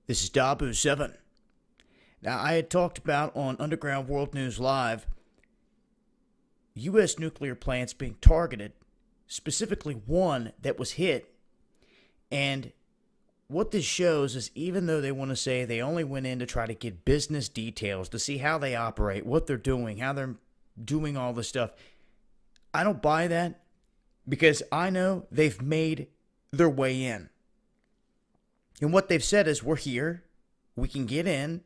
This is Dabu7. Now, I had talked about on Underground World News Live U.S. nuclear plants being targeted, specifically one that was hit. And what this shows is, even though they want to say they only went in to try to get business details, to see how they operate, what they're doing, how they're doing all this stuff, I don't buy that, because I know they've made their way in. And what they've said is, we're here, we can get in,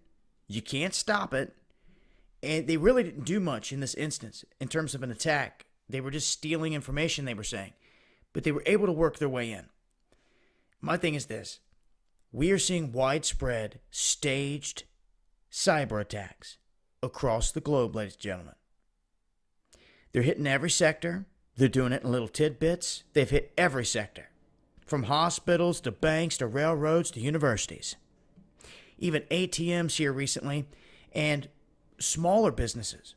you can't stop it. And they really didn't do much in this instance in terms of an attack. They were just stealing information, they were saying. But they were able to work their way in. My thing is this. We are seeing widespread, staged cyber attacks across the globe, ladies and gentlemen. They're hitting every sector. They're doing it in little tidbits. They've hit every sector. From hospitals to banks to railroads to universities. Even ATMs here recently, and smaller businesses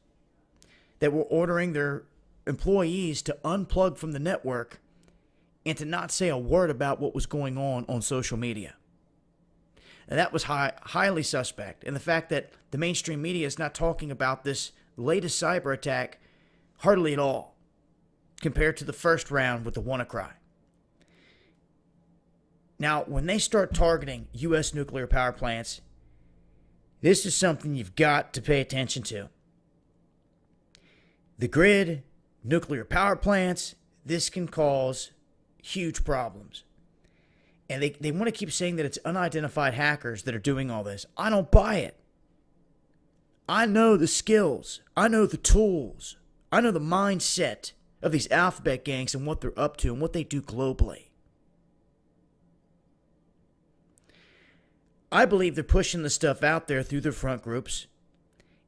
that were ordering their employees to unplug from the network and to not say a word about what was going on social media. And that was highly suspect. And the fact that the mainstream media is not talking about this latest cyber attack hardly at all, compared to the first round with the WannaCry. Now, when they start targeting U.S. nuclear power plants, this is something you've got to pay attention to. The grid, nuclear power plants, this can cause huge problems. And they want to keep saying that it's unidentified hackers that are doing all this. I don't buy it. I know the skills. I know the tools. I know the mindset of these alphabet gangs and what they're up to and what they do globally. I believe they're pushing the stuff out there through their front groups,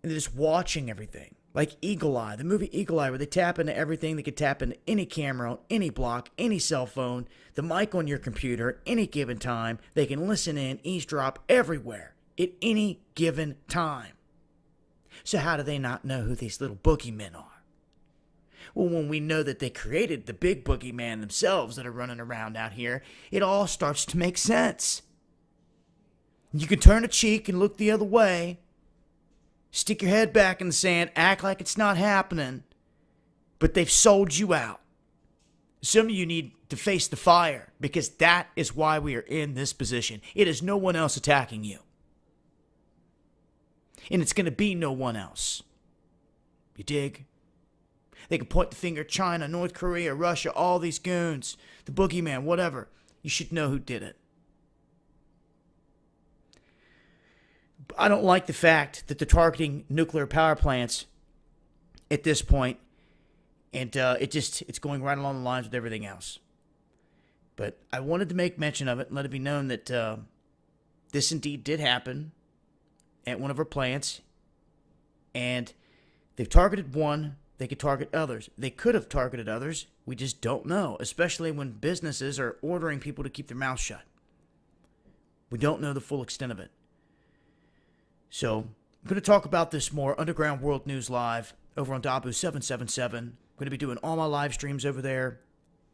and they're just watching everything. Like Eagle Eye, the movie Eagle Eye, where they tap into everything. They can tap into any camera on any block, any cell phone, the mic on your computer at any given time. They can listen in, eavesdrop everywhere at any given time. So how do they not know who these little boogeymen are? Well, when we know that they created the big boogeyman themselves that are running around out here, it all starts to make sense. You can turn a cheek and look the other way, stick your head back in the sand, act like it's not happening, but they've sold you out. Some of you need to face the fire, because that is why we are in this position. It is no one else attacking you. And it's going to be no one else. You dig? They can point the finger at China, North Korea, Russia, all these goons, the boogeyman, whatever. You should know who did it. I don't like the fact that they're targeting nuclear power plants at this point, and it's going right along the lines with everything else. But I wanted to make mention of it and let it be known that this indeed did happen at one of our plants, and they've targeted one. They could target others. They could have targeted others. We just don't know, especially when businesses are ordering people to keep their mouths shut. We don't know the full extent of it. So, I'm going to talk about this more. Underground World News Live over on Dabu777. I'm going to be doing all my live streams over there.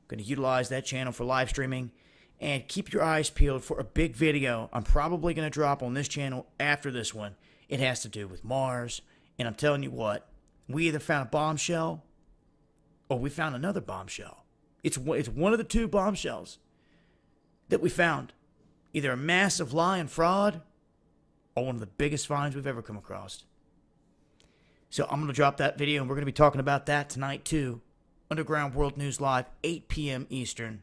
I'm going to utilize that channel for live streaming. And keep your eyes peeled for a big video I'm probably going to drop on this channel after this one. It has to do with Mars. And I'm telling you what, we either found a bombshell or we found another bombshell. It's one of the two bombshells that we found. Either a massive lie and fraud, or one of the biggest finds we've ever come across. So I'm going to drop that video, and we're going to be talking about that tonight, too. Underground World News Live, 8 p.m. Eastern.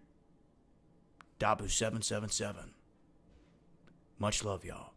Dabu777. Much love, y'all.